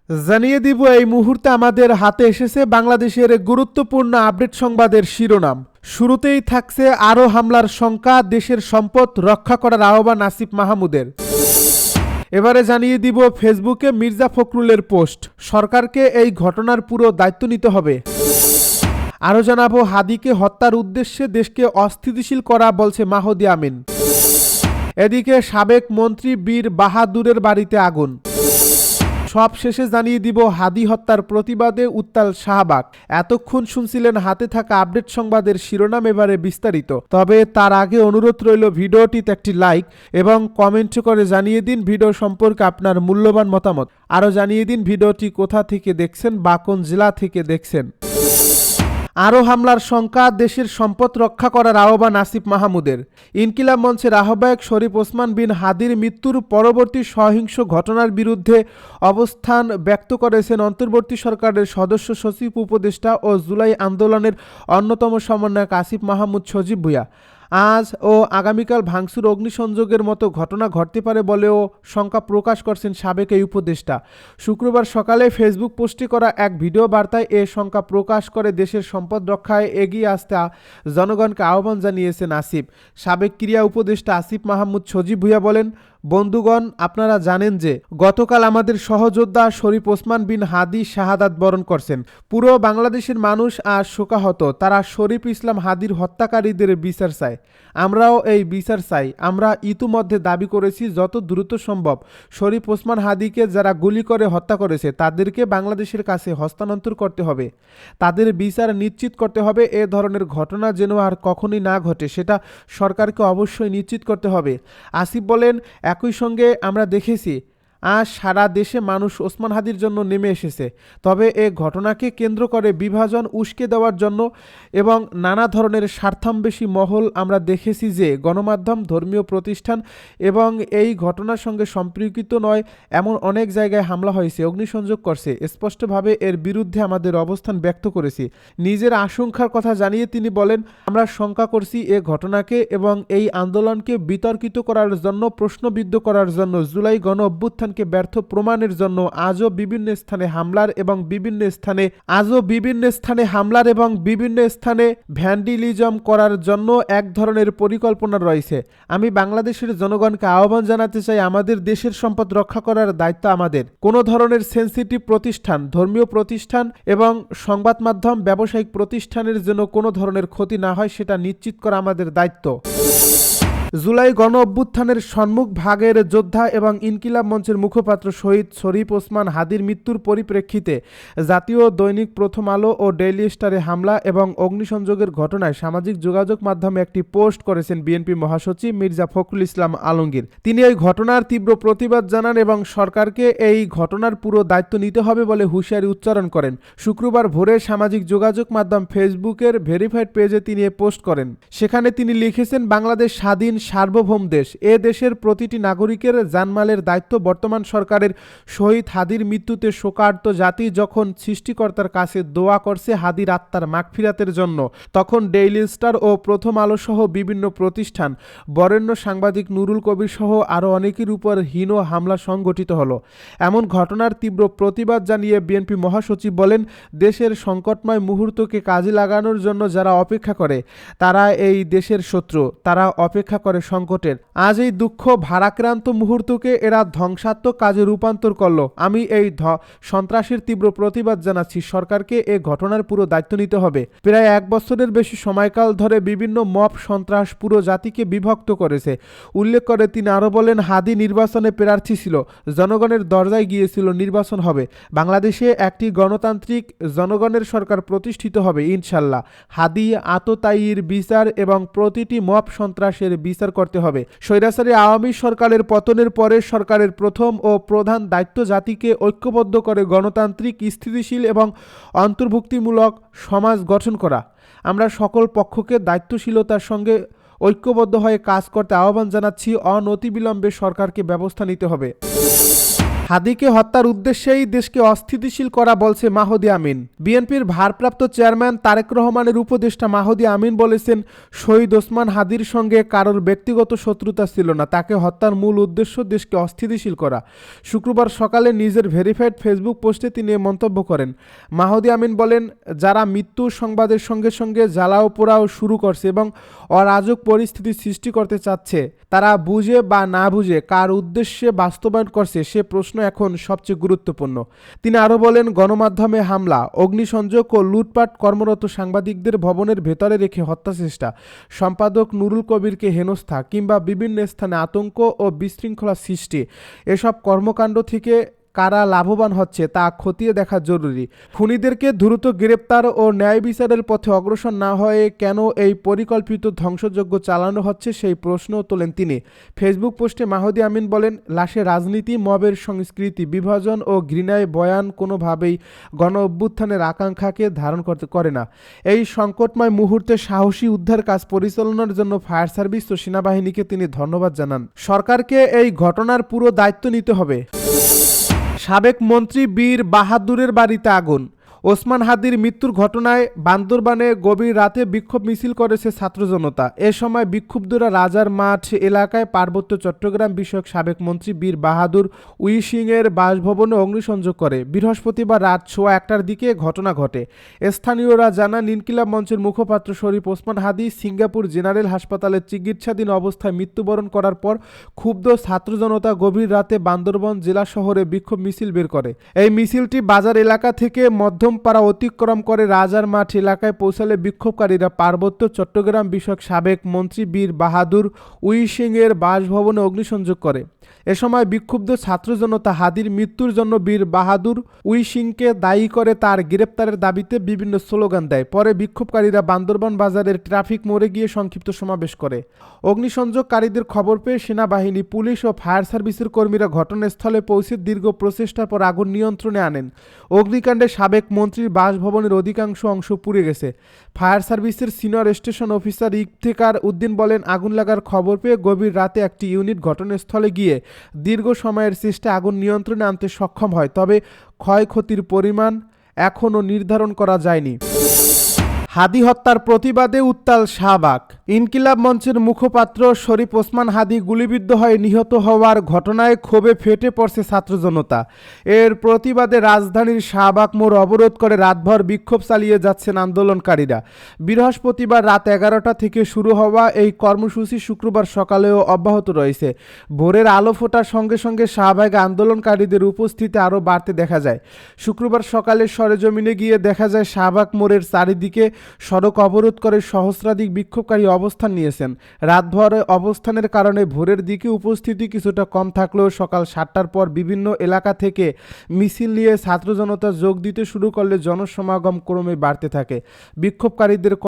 জানিয়ে দিব এই মুহূর্তে আমাদের হাতে এসেছে বাংলাদেশের গুরুত্বপূর্ণ আপডেট সংবাদের শিরোনাম। শুরুতেই থাকছে আরও হামলার শঙ্কা, দেশের সম্পদ রক্ষা করার আহ্বান আসিফ মাহমুদের। এবারে জানিয়ে দিব ফেসবুকে মির্জা ফখরুলের পোস্ট, সরকারকে এই ঘটনার পুরো দায়িত্ব নিতে হবে। আরও জানাবো হাদিকে হত্যার উদ্দেশ্যে দেশকে অস্থিতিশীল করা বলছে মাহদি আমিন। এদিকে সাবেক মন্ত্রী বীর বাহাদুরের বাড়িতে আগুন। সব শেষে জানিয়ে দিব হাদি হত্যার প্রতিবাদে উত্তাল শাহবাগ। এতক্ষণ শুনছিলেন হাতে থাকা আপডেট সংবাদের শিরোনাম, এবারে বিস্তারিত। তবে তার আগে অনুরোধ রইল ভিডিওটিতে একটি লাইক এবং কমেন্ট করে জানিয়ে দিন ভিডিও সম্পর্কে আপনার মূল্যবান মতামত। আরও জানিয়ে দিন ভিডিওটি কোথা থেকে দেখছেন বা কোন জেলা থেকে দেখছেন। আরও হামলার শঙ্কা, দেশের সম্পদ রক্ষা করার আহ্বান আসিফ মাহমুদের। ইনকিলাব মঞ্চের আহ্বায়ক শরীফ ওসমান বিন হাদির মৃত্যুর পরবর্তী সহিংস ঘটনার বিরুদ্ধে অবস্থান ব্যক্ত করেছেন অন্তর্বর্তী সরকারের সদস্য সচিব, উপদেষ্টা ও জুলাই আন্দোলনের অন্যতম সমন্বয়ক আসিফ মাহমুদ সজীব ভুঁইয়া। আজ ও আগামীকাল ভাঙচুর, অগ্নিসংযোগের মতো ঘটনা ঘটতে পারে বলেও শঙ্কা প্রকাশ করছেন সাবেক এই উপদেষ্টা। শুক্রবার সকালে ফেসবুক পোস্টে করা এক ভিডিও বার্তায় এ শঙ্কা প্রকাশ করে দেশের সম্পদ রক্ষায় এগিয়ে আসতে জনগণকে আহ্বান জানিয়েছেন আসিফ। সাবেক ক্রীড়া উপদেষ্টা আসিফ মাহমুদ সজীব ভুঁইয়া বলেন, বন্ধুগণ, আপনারা জানেন যে গতকাল আমাদের সহযোদ্ধা শরীফ ওসমান বিন হাদি শাহাদাত বরণ করছেন। পুরো বাংলাদেশের মানুষ আজ শোকাহত। তারা শরীফ ইসলাম হাদির হত্যাকারীদের বিচার চায়। আমরাও এই বিচার চাই। আমরা ইতিমধ্যে দাবি করেছি যত দ্রুত সম্ভব শরীফ ওসমান হাদিকে যারা গুলি করে হত্যা করেছে তাদেরকে বাংলাদেশের কাছে হস্তান্তর করতে হবে। তাদের বিচার নিশ্চিত করতে হবে। এ ধরনের ঘটনা যেন আর কখনোই না ঘটে সেটা সরকারকে অবশ্যই নিশ্চিত করতে হবে। আসিফ বলেন, একই সঙ্গে আমরা দেখেছি আজ সারা দেশে মানুষ ওসমান হাদির জন্য নেমে এসেছে। তবে এ ঘটনাকে কেন্দ্র করে বিভাজন উস্কে দেওয়ার জন্য এবং নানা ধরনের স্বার্থান্বেষী মহল আমরা দেখেছি যে গণমাধ্যম, ধর্মীয় প্রতিষ্ঠান এবং এই ঘটনার সঙ্গে সম্পর্কিত নয় এমন অনেক জায়গায় হামলা হয়েছে, অগ্নিসংযোগ করছে। স্পষ্টভাবে এর বিরুদ্ধে আমাদের অবস্থান ব্যক্ত করেছি। নিজের আশঙ্কার কথা জানিয়ে তিনি বলেন, আমরা শঙ্কা করছি এ ঘটনাকে এবং এই আন্দোলনকে বিতর্কিত করার জন্য, প্রশ্নবিদ্ধ করার জন্য, জুলাই গণ অভ্যুত্থান ব্যর্থ প্রমাণের জন্য আজও বিভিন্ন স্থানে হামলার এবং বিভিন্ন স্থানে ভ্যান্ডিলিজম করার জন্য এক ধরনের পরিকল্পনা রয়েছে। আমি বাংলাদেশের জনগণকে আহ্বান জানাতে চাই, আমাদের দেশের সম্পদ রক্ষা করার দায়িত্ব আমাদের। কোনো ধরনের সেনসিটিভ প্রতিষ্ঠান, ধর্মীয় প্রতিষ্ঠান এবং সংবাদ মাধ্যম, ব্যবসায়িক প্রতিষ্ঠানের জন্য কোনো ধরনের ক্ষতি না হয় সেটা নিশ্চিত করা আমাদের দায়িত্ব। জুলাই গণ অভ্যুত্থানের সম্মুখ ভাগের যোদ্ধা এবং ইনকিলাব মঞ্চের মুখপাত্র শহীদ শরীফ ওসমান হাদির মৃত্যুর পরিপ্রেক্ষিতে জাতীয় দৈনিক প্রথম আলো ও ডেইলি স্টারে হামলা এবং অগ্নিসংযোগের ঘটনায় সামাজিক যোগাযোগ মাধ্যমে একটি পোস্ট করেছেন বিএনপি মহাসচিব মির্জা ফখরুল ইসলাম আলমগীর। তিনি এই ঘটনার তীব্র প্রতিবাদ জানান এবং সরকারকে এই ঘটনার পুরো দায়িত্ব নিতে হবে বলে হুঁশিয়ারি উচ্চারণ করেন। শুক্রবার ভোরে সামাজিক যোগাযোগ মাধ্যম ফেসবুকের ভেরিফাইড পেজে তিনি এ পোস্ট করেন। সেখানে তিনি লিখেছেন, বাংলাদেশ স্বাধীন সার্বভৌম দেশ। এ দেশের প্রতিটি নাগরিকের জানমালের দায়িত্ব। বর্তমান সরকারের শহীদ হাদির মৃত্যুতে শোকার্ত জাতি যখন সৃষ্টিকর্তার কাছে দোয়া করছে হাদির আত্মার মাগফিরাতের জন্য, তখন ডেইলি স্টার ও প্রথম আলো সহ বিভিন্ন প্রতিষ্ঠান, বরেণ্য সাংবাদিক নুরুল কবির সহ আরও অনেকের উপর হীন হামলা সংঘটিত হলো। এমন ঘটনার তীব্র প্রতিবাদ জানিয়ে বিএনপি মহাসচিব বলেন, দেশের সংকটময় মুহূর্তকে কাজে লাগানোর জন্য যারা অপেক্ষা করে তারা এই দেশের শত্রু। তারা অপেক্ষা করে সংকটের। আজ এই দুঃখ ভারাক্রান্ত মুহূর্তকে এরা ধ্বংসাত্মক কাজে রূপান্তর করলো। আমি এই সন্ত্রাসের তীব্র প্রতিবাদ জানাচ্ছি। সরকারকে এ ঘটনার পুরো দায়িত্ব নিতে হবে। প্রায় 1 বছরের বেশি সময়কাল ধরে বিভিন্ন মব সন্ত্রাস পুরো জাতিকে বিভক্ত করেছে। উল্লেখ করে তিনি আরও বলেন, হাদি নির্বাচনে প্রার্থী ছিল, জনগণের দরজায় গিয়েছিল, নির্বাচন হবে। বাংলাদেশে একটি গণতান্ত্রিক জনগণের সরকার প্রতিষ্ঠিত হবে ইনশাল্লাহ। হাদি আততায়ীর বিচার এবং প্রতিটি মব সন্ত্রাসের বিচার করতে হবে। স্বৈরাচারী আওয়ামী সরকারের পতনের পরে সরকারের প্রথম ও প্রধান দায়িত্ব জাতিকে ঐক্যবদ্ধ করে গণতান্ত্রিক, স্থিতিশীল এবং অন্তর্ভুক্তিমূলক সমাজ গঠন করা। আমরা সকল পক্ষকে দায়িত্বশীলতার সঙ্গে ঐক্যবদ্ধ হয়ে কাজ করতে আহ্বান জানাচ্ছি। অনতিবিলম্বে সরকারকে ব্যবস্থা নিতে হবে। হাদিকে হত্যার উদ্দেশ্যেই দেশকে অস্থিতিশীল করা বলছে মাহদি আমিন। বিএনপির ভারপ্রাপ্ত চেয়ারম্যান তারেক রহমানের উপদেষ্টা মাহদি আমিন বলেছেন, শহীদ ওসমান হাদির সঙ্গে কারোর ব্যক্তিগত শত্রুতা ছিল না, তাকে হত্যার মূল উদ্দেশ্য দেশকে অস্থিতিশীল করা। শুক্রবার সকালে নিজের ভেরিফাইড ফেসবুক পোস্টে তিনি এ মন্তব্য করেন। মাহদি আমিন বলেন, যারা মৃত্যুর সংবাদের সঙ্গে সঙ্গে জ্বালাও পোড়াও শুরু করছে এবং অরাজক পরিস্থিতি সৃষ্টি করতে চাচ্ছে, তারা বুঝে বা না বুঝে কার উদ্দেশ্যে বাস্তবায়ন করছে সে প্রশ্ন এখন সবচেয়ে গুরুত্বপূর্ণ। তিনি আরও বলেন, গণমাধ্যমে হামলা, অগ্নিসংযোগ ও লুটপাট, কর্মরত সাংবাদিকদের ভবনের ভেতরে রেখে হত্যাচেষ্টা, সম্পাদক নুরুল কবিরকে হেনস্থা কিংবা বিভিন্ন স্থানে আতঙ্ক ও বিশৃঙ্খলা সৃষ্টি, এসব কর্মকাণ্ড থেকে কারা লাভবান হচ্ছে তা খতিয়ে দেখা জরুরি। খুনিদেরকে দ্রুত গ্রেপ্তার ও ন্যায় বিচারের পথে অগ্রসর না হয়ে কেন এই পরিকল্পিত ধ্বংসযজ্ঞ চালানো হচ্ছে সেই প্রশ্নও তোলেন তিনি। ফেসবুক পোস্টে মাহদি আমিন বলেন, লাশে রাজনীতি, মবের সংস্কৃতি, বিভাজন ও ঘৃণায় বয়ান কোনোভাবেই গণ অভ্যুত্থানের আকাঙ্ক্ষাকে ধারণ করে না। এই সংকটময় মুহূর্তে সাহসী উদ্ধার কাজ পরিচালনার জন্য ফায়ার সার্ভিস ও সেনাবাহিনীকে তিনি ধন্যবাদ জানান। সরকারকে এই ঘটনার পুরো দায়িত্ব নিতে হবে। সাবেক মন্ত্রী বীর বাহাদুরের বাড়িতে আগুন। ওসমান হাদির মৃত্যুর ঘটনায় বান্দরবানে গভীর রাতে বিক্ষোভ মিছিল করেছে ছাত্র জনতা। এ সময় বিক্ষুব্ধরা রাজার মাঠ এলাকায় পার্বত্য চট্টগ্রাম বিষয়ক সাবেক মন্ত্রী বীর বাহাদুর উইসিংয়ের বাসভবনে অগ্নিসংযোগ করে। বৃহস্পতিবার রাত 1:15টার দিকে ঘটনা ঘটে। স্থানীয়রা জানান, ইনকিলাব মঞ্চের মুখপাত্র শরীফ ওসমান হাদি সিঙ্গাপুর জেনারেল হাসপাতালে চিকিৎসাধীন অবস্থায় মৃত্যুবরণ করার পর ক্ষুব্ধ ছাত্র জনতা গভীর রাতে বান্দরবান জেলা শহরে বিক্ষোভ মিছিল বের করে। এই মিছিলটি বাজার এলাকা থেকে মধ্যম পাড়া অতিক্রম করে রাজার মাঠ এলাকায় পৌঁছালে বিক্ষোভকারীরা পার্বত্য চট্টগ্রাম বিষয়ক সাবেক মন্ত্রী বীর বাহাদুর উইসিংয়ের বাসভবনে অগ্নিসংযোগ করে। এ সময় বিক্ষুব্ধ ছাত্র জনতা হাদির মৃত্যুর জন্য বীর বাহাদুর উইসিংকে দায়ী করে তার গ্রেপ্তারের দাবিতে বিভিন্ন স্লোগান দেয়। পরে বিক্ষোভকারীরা বান্দরবান বাজারের ট্রাফিক মোড়ে গিয়ে সংক্ষিপ্ত সমাবেশ করে। অগ্নিসংযোগকারীদের খবর পেয়ে সেনাবাহিনী, পুলিশ ও ফায়ার সার্ভিসের কর্মীরা ঘটনাস্থলে পৌঁছে দীর্ঘ প্রচেষ্টার পর আগুন নিয়ন্ত্রণে আনেন। অগ্নিকাণ্ডে সাবেক মন্ত্রীর বাসভবনের অধিকাংশ অংশ পুড়ে গেছে। ফায়ার সার্ভিসের senior station officer Iftekhar Uddin বলেন, আগুন লাগার খবর পেয়ে গভীর রাতে একটি ইউনিট ঘটনাস্থলে গিয়ে দীর্ঘ সময়ের চেষ্টা আগুন নিয়ন্ত্রণে আনতে সক্ষম হয়, তবে ক্ষয়ক্ষতির পরিমাণ এখনও নির্ধারণ করা যায়নি। হাদি হত্যার প্রতিবাদে উত্তাল শাহবাগ। ইনকিলাব মঞ্চের মুখপাত্র শরীফ ওসমান হাদি গুলিবিদ্ধ হয়ে নিহত হওয়ার ঘটনায় ক্ষোভে ফেটে পড়ছে ছাত্র জনতা। এর প্রতিবাদে রাজধানীর শাহবাগ মোড় অবরোধ করে রাতভর বিক্ষোভ চালিয়ে যাচ্ছেন আন্দোলনকারীরা। বৃহস্পতিবার রাত 11টা থেকে শুরু হওয়া এই কর্মসূচি শুক্রবার সকালেও অব্যাহত রয়েছে। ভোরের আলো ফোটার সঙ্গে সঙ্গে শাহবাগে আন্দোলনকারীদের উপস্থিতি আরও বাড়তে দেখা যায়। শুক্রবার সকালে সরেজমিনে গিয়ে দেখা যায় শাহবাগ মোড়ের চারিদিকে সড়ক অবরোধ করে সহস্রাধিক বিক্ষোভকারী অবস্থান নিয়েছেন। রাতভর অবস্থানের কারণে ভোরের দিকে উপস্থিতি কিছুটা কম থাকলেও সকাল 7টার পর বিভিন্ন এলাকা থেকে মিছিল নিয়ে ছাত্র জনতা যোগ দিতে শুরু করলে জনসমাগম ক্রমে বাড়তে থাকে। বিক্ষোভকারীদের